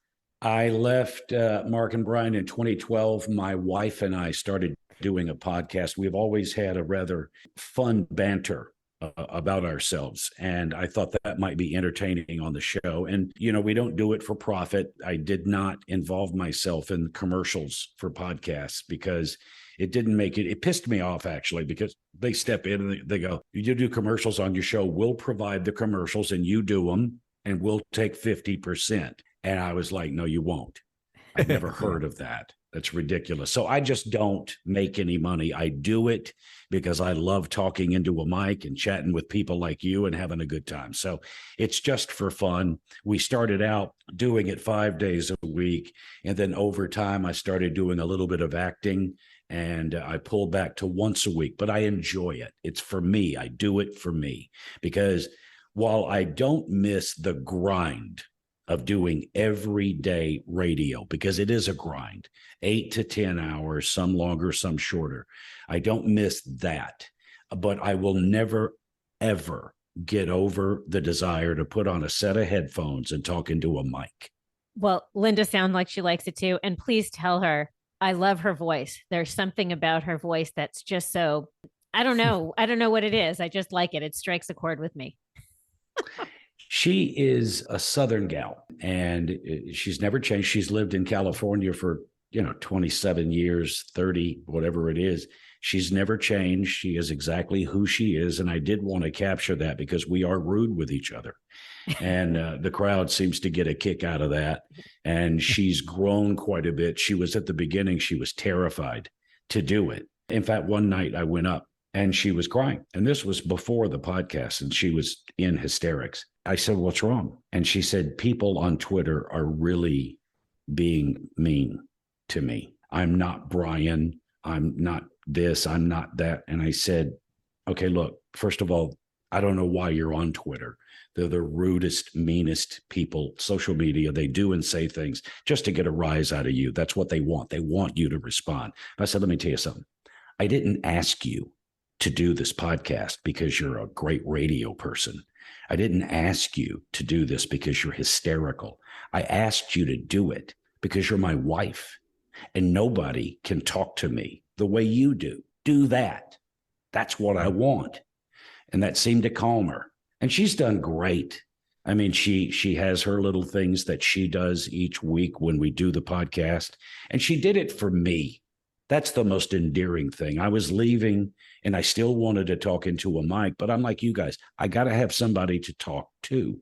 [SPEAKER 3] I left Mark and Brian in 2012. My wife and I started doing a podcast. We've always had a rather fun banter about ourselves. And I thought that might be entertaining on the show. And, we don't do it for profit. I did not involve myself in commercials for podcasts because it didn't make it. It pissed me off, actually, because they step in and they go, you do commercials on your show. We'll provide the commercials and you do them and we'll take 50%. And I was like, no, you won't. I've never heard of that. That's ridiculous. So I just don't make any money. I do it because I love talking into a mic and chatting with people like you and having a good time. So it's just for fun. We started out doing it 5 days a week. And then over time, I started doing a little bit of acting and I pulled back to once a week, but I enjoy it. It's for me. I do it for me because while I don't miss the grind of doing everyday radio, because it is a grind, 8 to 10 hours, some longer, some shorter. I don't miss that, but I will never, ever get over the desire to put on a set of headphones and talk into a mic.
[SPEAKER 2] Well, Linda sounds like she likes it too. And please tell her, I love her voice. There's something about her voice that's just so, I don't know. I don't know what it is. I just like it. It strikes a chord with me.
[SPEAKER 3] She is a Southern gal and she's never changed. She's lived in California for, 27 years, 30, whatever it is. She's never changed. She is exactly who she is. And I did want to capture that because we are rude with each other. And the crowd seems to get a kick out of that. And she's grown quite a bit. She was at the beginning, she was terrified to do it. In fact, one night I went up and she was crying. And this was before the podcast and she was in hysterics. I said, what's wrong? And she said, people on Twitter are really being mean to me. I'm not Brian. I'm not this. I'm not that. And I said, okay, look, first of all, I don't know why you're on Twitter. They're the rudest, meanest people, social media. They do and say things just to get a rise out of you. That's what they want. They want you to respond. I said, let me tell you something. I didn't ask you to do this podcast because you're a great radio person. I didn't ask you to do this because you're hysterical. I asked you to do it because you're my wife and nobody can talk to me the way you do. Do that. That's what I want. And that seemed to calm her. And she's done great. I mean, she has her little things that she does each week when we do the podcast, and she did it for me. That's the most endearing thing. I was leaving and I still wanted to talk into a mic, but I'm like you guys, I got to have somebody to talk to.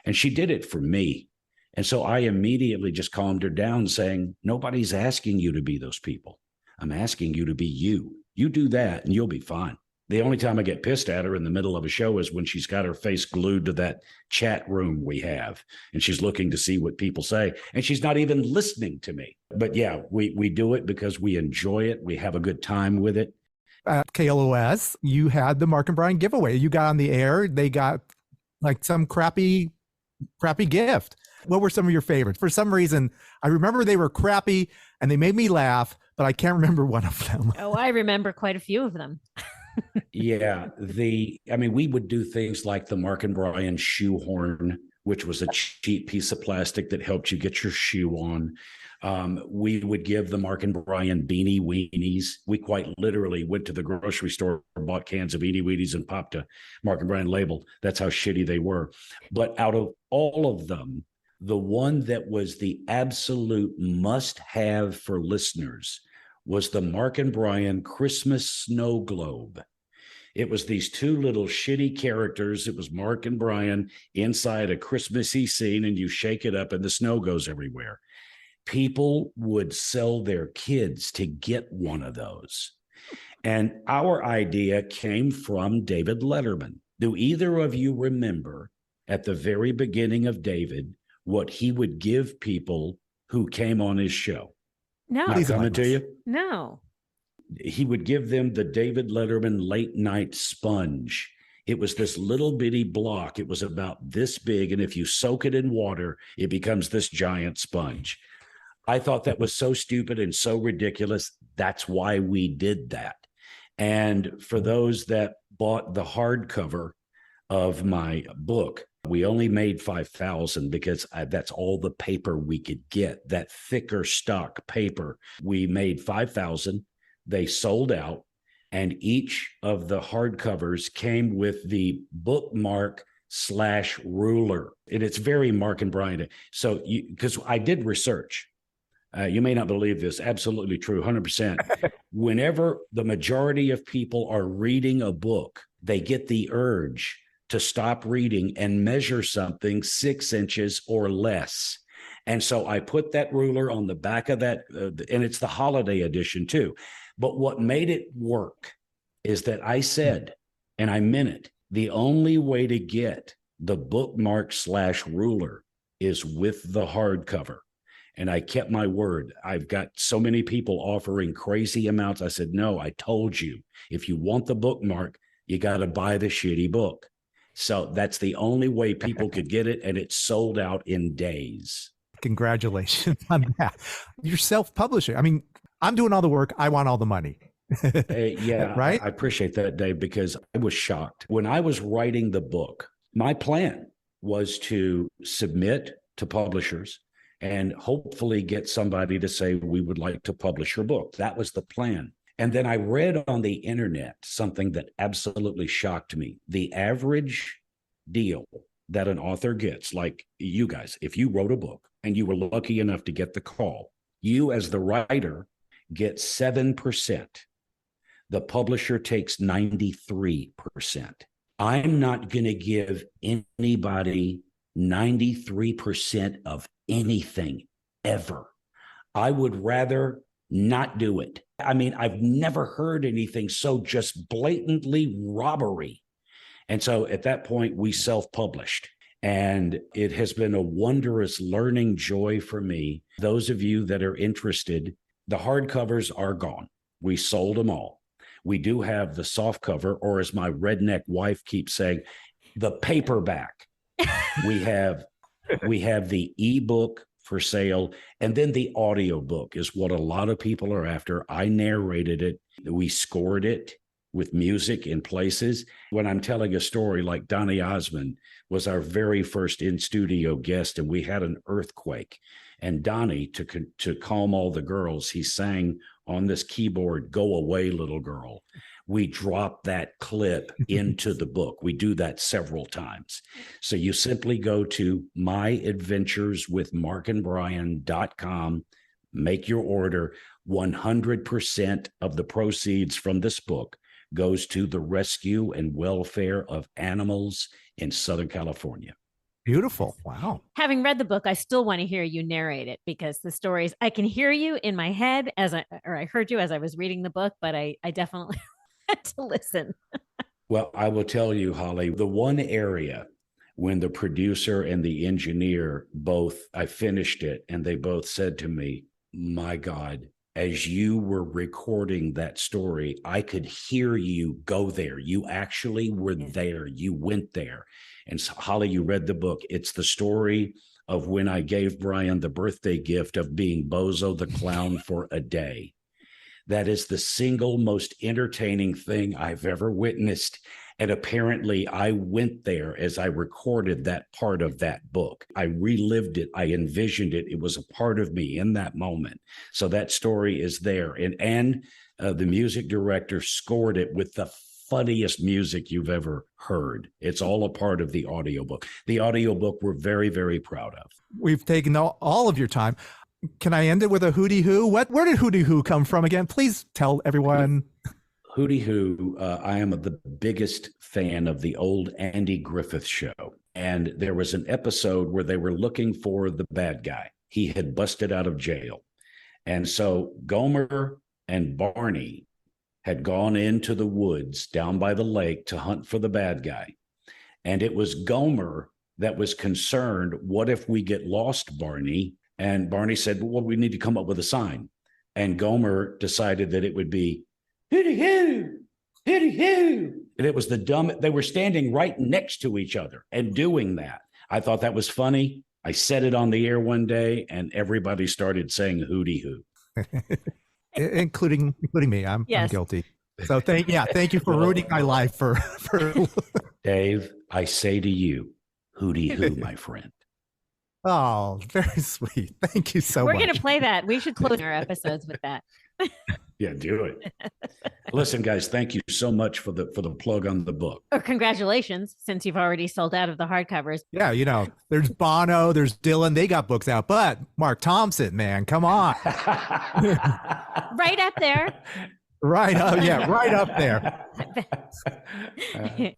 [SPEAKER 3] And she did it for me. And so I immediately just calmed her down, saying, nobody's asking you to be those people. I'm asking you to be you. You do that and you'll be fine. The only time I get pissed at her in the middle of a show is when she's got her face glued to that chat room we have, and she's looking to see what people say, and she's not even listening to me. But yeah, we do it because we enjoy it. We have a good time with it.
[SPEAKER 1] At KLOS, you had the Mark and Brian giveaway. You got on the air. They got like some crappy gift. What were some of your favorites? For some reason, I remember they were crappy and they made me laugh, but I can't remember one of them.
[SPEAKER 2] Oh, I remember quite a few of them.
[SPEAKER 3] Yeah, we would do things like the Mark and Brian shoehorn, which was a cheap piece of plastic that helped you get your shoe on. We would give the Mark and Brian beanie weenies. We quite literally went to the grocery store, bought cans of beanie weenies, and popped a Mark and Brian label. That's how shitty they were. But out of all of them, the one that was the absolute must-have for listeners was the Mark and Brian Christmas snow globe. It was these two little shitty characters. It was Mark and Brian inside a Christmassy scene, and you shake it up and the snow goes everywhere. People would sell their kids to get one of those. And our idea came from David Letterman. Do either of you remember at the very beginning of David what he would give people who came on his show?
[SPEAKER 2] No.
[SPEAKER 3] Not coming to you?
[SPEAKER 2] No.
[SPEAKER 3] He would give them the David Letterman late night sponge. It was this little bitty block. It was about this big. And if you soak it in water, it becomes this giant sponge. I thought that was so stupid and so ridiculous. That's why we did that. And for those that bought the hardcover of my book, we only made 5,000 because that's all the paper we could get, that thicker stock paper. We made 5,000. They sold out, and each of the hardcovers came with the bookmark / ruler. And it's very Mark and Brian. So, because I did research, you may not believe this, absolutely true, 100%. Whenever the majority of people are reading a book, they get the urge to stop reading and measure something 6 inches or less. And so I put that ruler on the back of that, and it's the holiday edition too. But what made it work is that I said, and I meant it, the only way to get the bookmark / ruler is with the hardcover. And I kept my word. I've got so many people offering crazy amounts. I said, no, I told you, if you want the bookmark, you got to buy the shitty book. So that's the only way people could get it, and it sold out in days.
[SPEAKER 1] Congratulations on that. You're self-publishing. I mean, I'm doing all the work. I want all the money.
[SPEAKER 3] Yeah,
[SPEAKER 1] right?
[SPEAKER 3] I appreciate that, Dave, because I was shocked. When I was writing the book, my plan was to submit to publishers and hopefully get somebody to say, we would like to publish your book. That was the plan. And then I read on the internet something that absolutely shocked me. The average deal that an author gets, like you guys, if you wrote a book and you were lucky enough to get the call, you as the writer get 7%. The publisher takes 93%. I'm not going to give anybody 93% of anything ever. I would rather not do it. I mean, I've never heard anything so just blatantly robbery. And so at that point, we self-published. And it has been a wondrous learning joy for me. Those of you that are interested, the hardcovers are gone. We sold them all. We do have the soft cover, or as my redneck wife keeps saying, the paperback. We have the ebook for sale, and then the audiobook is what a lot of people are after. I narrated it. We scored it with music in places. When I'm telling a story, like Donny Osmond was our very first in-studio guest, and we had an earthquake. And Donny, to calm all the girls, he sang on this keyboard, "Go Away, Little Girl," we drop that clip into the book. We do that several times. So you simply go to myadventureswithmarkandbrian.com, make your order. 100% of the proceeds from this book goes to the rescue and welfare of animals in Southern California.
[SPEAKER 1] Beautiful. Wow.
[SPEAKER 2] Having read the book, I still want to hear you narrate it because the stories, I can hear you in my head I heard you as I was reading the book, but I definitely had to listen.
[SPEAKER 3] Well, I will tell you, Holly, the one area when the producer and the engineer I finished it and they both said to me, my God, as you were recording that story, I could hear you go there. You actually were there. You went there. And so, Holly, you read the book. It's the story of when I gave Brian the birthday gift of being Bozo the Clown for a day. That is the single most entertaining thing I've ever witnessed. And apparently I went there as I recorded that part of that book. I relived it. I envisioned it. It was a part of me in that moment. So that story is there. And the music director scored it with the funniest music you've ever heard. It's all a part of the audiobook. The audiobook we're very, very proud of.
[SPEAKER 1] We've taken all of your time. Can I end it with a hootie hoo? Where did hootie hoo come from again? Please tell everyone.
[SPEAKER 3] Hootie hoo, I am the biggest fan of the old Andy Griffith show. And there was an episode where they were looking for the bad guy. He had busted out of jail. And so Gomer and Barney had gone into the woods down by the lake to hunt for the bad guy. And it was Gomer that was concerned, what if we get lost, Barney? And Barney said, well, we need to come up with a sign. And Gomer decided that it would be, hooty hoo, hooty hoo. And it was they were standing right next to each other and doing that. I thought that was funny. I said it on the air one day and everybody started saying hooty hoo.
[SPEAKER 1] including me. I'm guilty. So thank you for ruining my life for
[SPEAKER 3] Dave, I say to you, hooty hoo, my friend.
[SPEAKER 1] Oh, very sweet. Thank you so much.
[SPEAKER 2] We're going to play that. We should close our episodes with that.
[SPEAKER 3] Yeah, do it. Listen, guys, thank you so much for the plug on the book.
[SPEAKER 2] Or congratulations, since you've already sold out of the hardcovers.
[SPEAKER 1] Yeah, there's Bono, there's Dylan, they got books out, but Mark Thompson, man, come on.
[SPEAKER 2] Right up there.
[SPEAKER 1] Right up, yeah, right up there.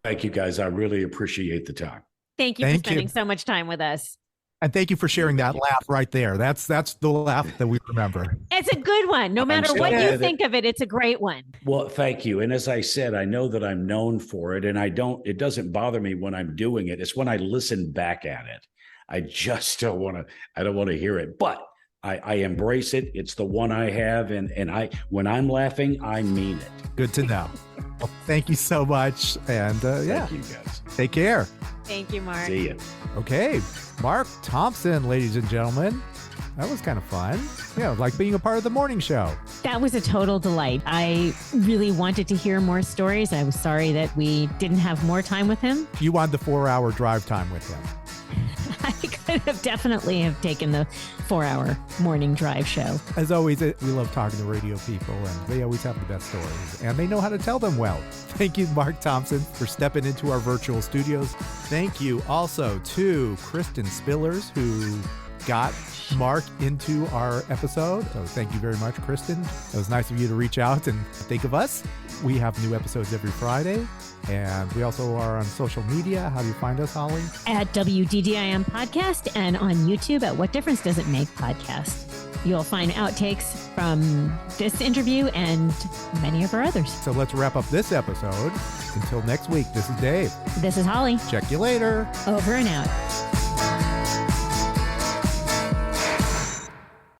[SPEAKER 3] Thank you, guys. I really appreciate the time.
[SPEAKER 2] Thank you for spending so much time with us.
[SPEAKER 1] And thank you for sharing that laugh right there. That's the laugh that we remember.
[SPEAKER 2] It's a good one. No matter what you think of it, it's a great one.
[SPEAKER 3] Well, thank you. And as I said, I know that I'm known for it, and it doesn't bother me when I'm doing it. It's when I listen back at it. I just don't want to hear it. But I embrace it. It's the one I have. And when I'm laughing, I mean it.
[SPEAKER 1] Good to know. Well, thank you so much. And
[SPEAKER 3] thank you, guys.
[SPEAKER 1] Take care.
[SPEAKER 2] Thank you, Mark.
[SPEAKER 3] See you.
[SPEAKER 1] Okay. Mark Thompson, ladies and gentlemen. That was kind of fun. Yeah, like being a part of the morning show.
[SPEAKER 2] That was a total delight. I really wanted to hear more stories. I was sorry that we didn't have more time with him.
[SPEAKER 1] You wanted the 4-hour drive time with him.
[SPEAKER 2] I could have definitely have taken the 4-hour morning drive show.
[SPEAKER 1] As always, we love talking to radio people, and they always have the best stories, and they know how to tell them well. Thank you, Mark Thompson, for stepping into our virtual studios. Thank you also to Kristen Spillers, who got Mark into our episode. So thank you very much, Kristen. It was nice of you to reach out and think of us. We have new episodes every Friday, and we also are on social media. How do you find us, Holly?
[SPEAKER 2] At WDDIM Podcast and on YouTube at What Difference Does It Make Podcast. You'll find outtakes from this interview and many of our others.
[SPEAKER 1] So let's wrap up this episode. Until next week, this is Dave.
[SPEAKER 2] This is Holly.
[SPEAKER 1] Check you later.
[SPEAKER 2] Over and out.